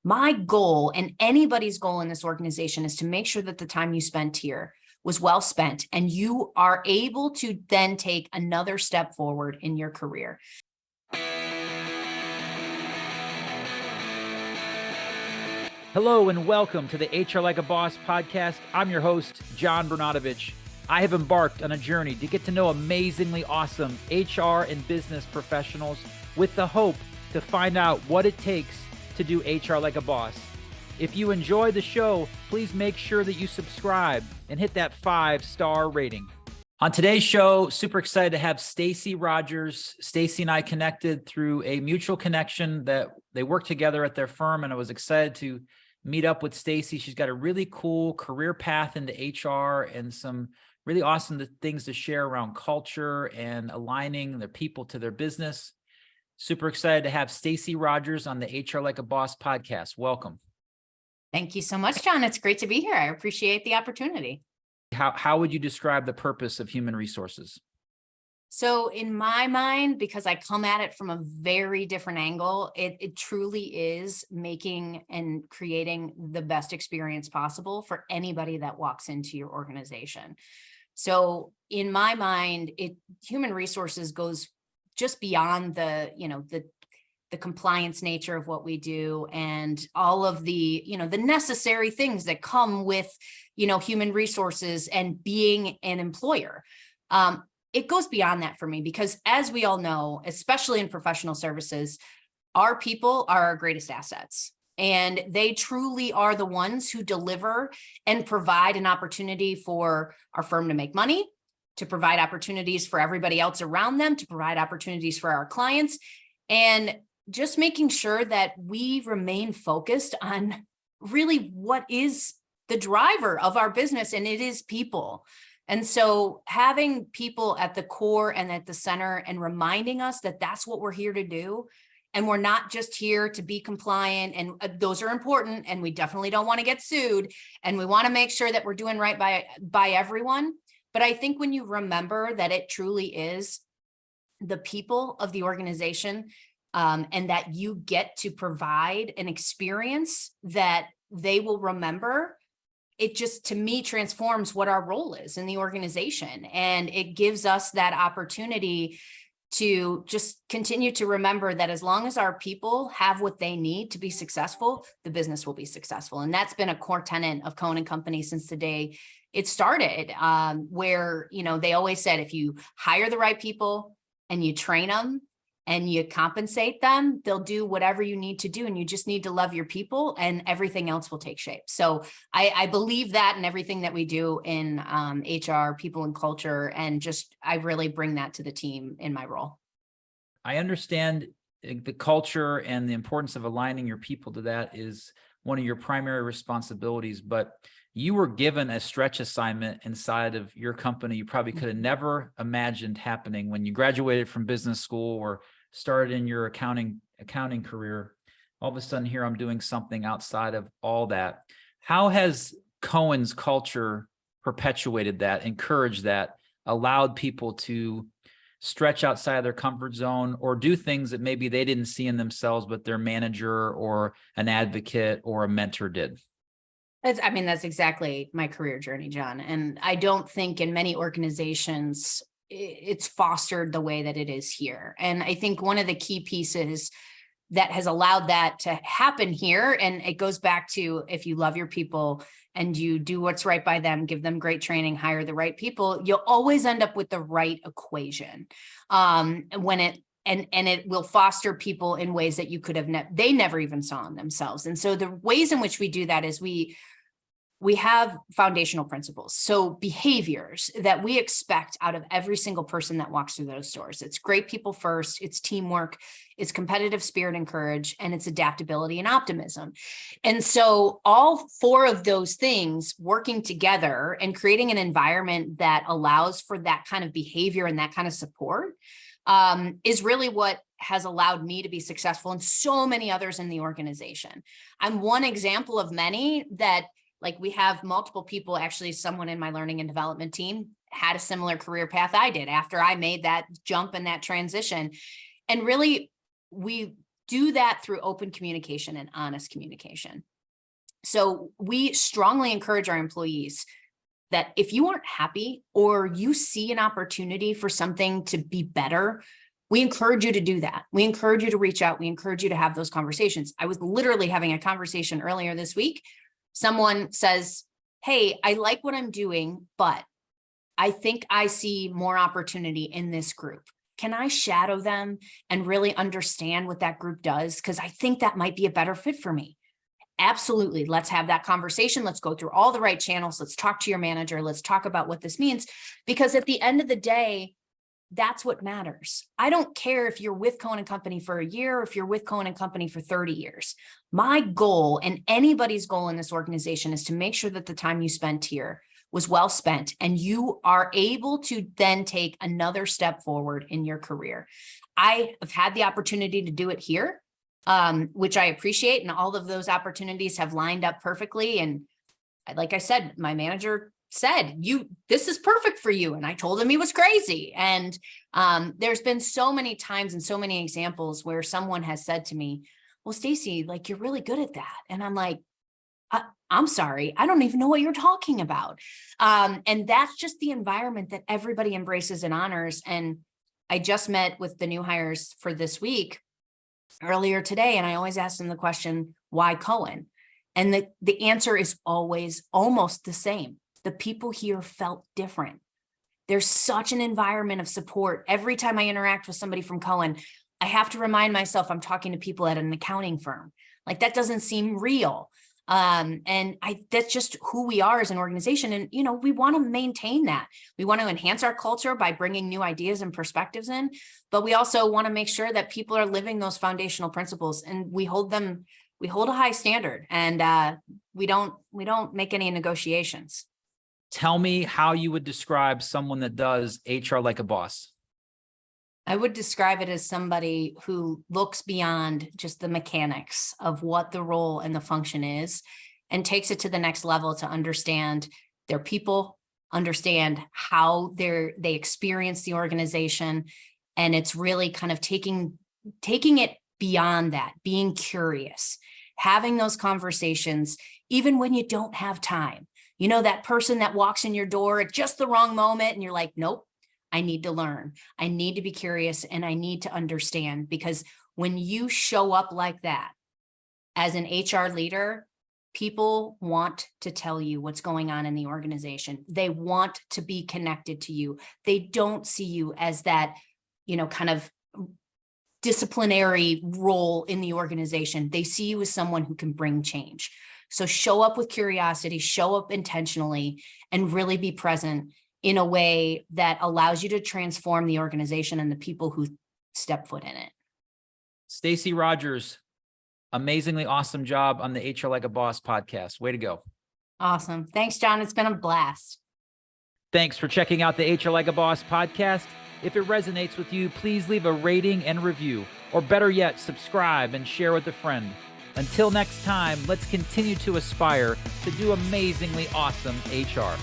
My goal and anybody's goal in this organization is to make sure that the time you spent here was well spent and you are able to then take another step forward in your career. Hello and welcome to the HR Like a Boss podcast. I'm your host, John Bernatovich. I have embarked on a journey to get to know amazingly awesome HR and business professionals with the hope to find out what it takes to do HR like a boss. If you enjoy the show, please make sure that you subscribe and hit that 5-star rating. On today's show, super excited to have Stacey Rodgers. Stacey and I connected through a mutual connection that they worked together at their firm, and I was excited to meet up with Stacey. She's got a really cool career path into HR and some really awesome things to share around culture and aligning their people to their business. Super excited to have Stacey Rodgers on the HR Like a Boss podcast. Welcome. Thank you so much, John. It's great to be here. I appreciate the opportunity. How would you describe the purpose of human resources? So in my mind, because I come at it from a very different angle, it truly is making and creating the best experience possible for anybody that walks into your organization. So in my mind, human resources goes just beyond the compliance nature of what we do and all of the necessary things that come with, human resources and being an employer. It goes beyond that for me because, as we all know, especially in professional services, our people are our greatest assets. And they truly are the ones who deliver and provide an opportunity for our firm to make money, to provide opportunities for everybody else around them, to provide opportunities for our clients, and just making sure that we remain focused on really what is the driver of our business, and it is people. And so having people at the core and at the center and reminding us that that's what we're here to do. And we're not just here to be compliant, and those are important. And we definitely don't want to get sued. And we want to make sure that we're doing right by everyone. But I think when you remember that it truly is the people of the organization, and that you get to provide an experience that they will remember, it just, to me, transforms what our role is in the organization. And it gives us that opportunity to just continue to remember that as long as our people have what they need to be successful, the business will be successful. And that's been a core tenet of Cohen Company since the day it started, where, they always said, if you hire the right people and you train them and you compensate them, they'll do whatever you need to do. And you just need to love your people and everything else will take shape. So I believe that in everything that we do in HR, people and culture, and just, I really bring that to the team in my role. I understand the culture and the importance of aligning your people to that is one of your primary responsibilities, but you were given a stretch assignment inside of your company you probably could have never imagined happening when you graduated from business school or started in your accounting career. All of a sudden here, I'm doing something outside of all that. How has Cohen's culture perpetuated that, encouraged that, allowed people to stretch outside of their comfort zone or do things that maybe they didn't see in themselves, but their manager or an advocate or a mentor did? That's exactly my career journey, John. And I don't think in many organizations it's fostered the way that it is here. And I think one of the key pieces that has allowed that to happen here, and it goes back to, if you love your people and you do what's right by them, give them great training, hire the right people, you'll always end up with the right equation. And it will foster people in ways that you could have they never even saw in themselves. And so the ways in which we do that is we have foundational principles. So behaviors that we expect out of every single person that walks through those doors. It's great people first, it's teamwork, it's competitive spirit and courage, and it's adaptability and optimism. And so all four of those things working together and creating an environment that allows for that kind of behavior and that kind of support is really what has allowed me to be successful and so many others in the organization. I'm one example of many that, like, we have multiple people. Actually, someone in my learning and development team had a similar career path I did after I made that jump and that transition. And really, we do that through open communication and honest communication. So we strongly encourage our employees that if you aren't happy or you see an opportunity for something to be better, we encourage you to do that. We encourage you to reach out. We encourage you to have those conversations. I was literally having a conversation earlier this week. Someone says, hey, I like what I'm doing, but I think I see more opportunity in this group. Can I shadow them and really understand what that group does? Because I think that might be a better fit for me. Absolutely. Let's have that conversation. Let's go through all the right channels. Let's talk to your manager. Let's talk about what this means. Because at the end of the day, that's what matters. I don't care if you're with Cohen Company for a year or if you're with Cohen Company for 30 years. My goal and anybody's goal in this organization is to make sure that the time you spent here was well spent and you are able to then take another step forward in your career. I have had the opportunity to do it here, which I appreciate. And all of those opportunities have lined up perfectly. And like I said, my manager said, this is perfect for you. And I told him he was crazy. And there's been so many times and so many examples where someone has said to me, well, Stacey, like, you're really good at that. And I'm like, I'm sorry, I don't even know what you're talking about. And that's just the environment that everybody embraces and honors. And I just met with the new hires for this week earlier today. And I always ask them the question, why Cohen? And the answer is always almost the same. The people here felt different. There's such an environment of support. Every time I interact with somebody from Cohen, I have to remind myself I'm talking to people at an accounting firm. Like, that doesn't seem real. That's just who we are as an organization. And, we want to maintain that. We want to enhance our culture by bringing new ideas and perspectives in, but we also want to make sure that people are living those foundational principles, and we hold a high standard, and we don't make any negotiations. Tell me how you would describe someone that does HR like a boss. I would describe it as somebody who looks beyond just the mechanics of what the role and the function is and takes it to the next level to understand their people, understand how they experience the organization. And it's really kind of taking it beyond that, being curious, having those conversations, even when you don't have time. That person that walks in your door at just the wrong moment and you're like, nope, I need to learn. I need to be curious and I need to understand, because when you show up like that as an HR leader, people want to tell you what's going on in the organization. They want to be connected to you. They don't see you as that, kind of disciplinary role in the organization. They see you as someone who can bring change. So show up with curiosity, show up intentionally, and really be present in a way that allows you to transform the organization and the people who step foot in it. Stacey Rodgers, amazingly awesome job on the HR Like a Boss podcast. Way to go. Awesome. Thanks, John. It's been a blast. Thanks for checking out the HR Like a Boss podcast. If it resonates with you, please leave a rating and review, or better yet, subscribe and share with a friend. Until next time, let's continue to aspire to do amazingly awesome HR.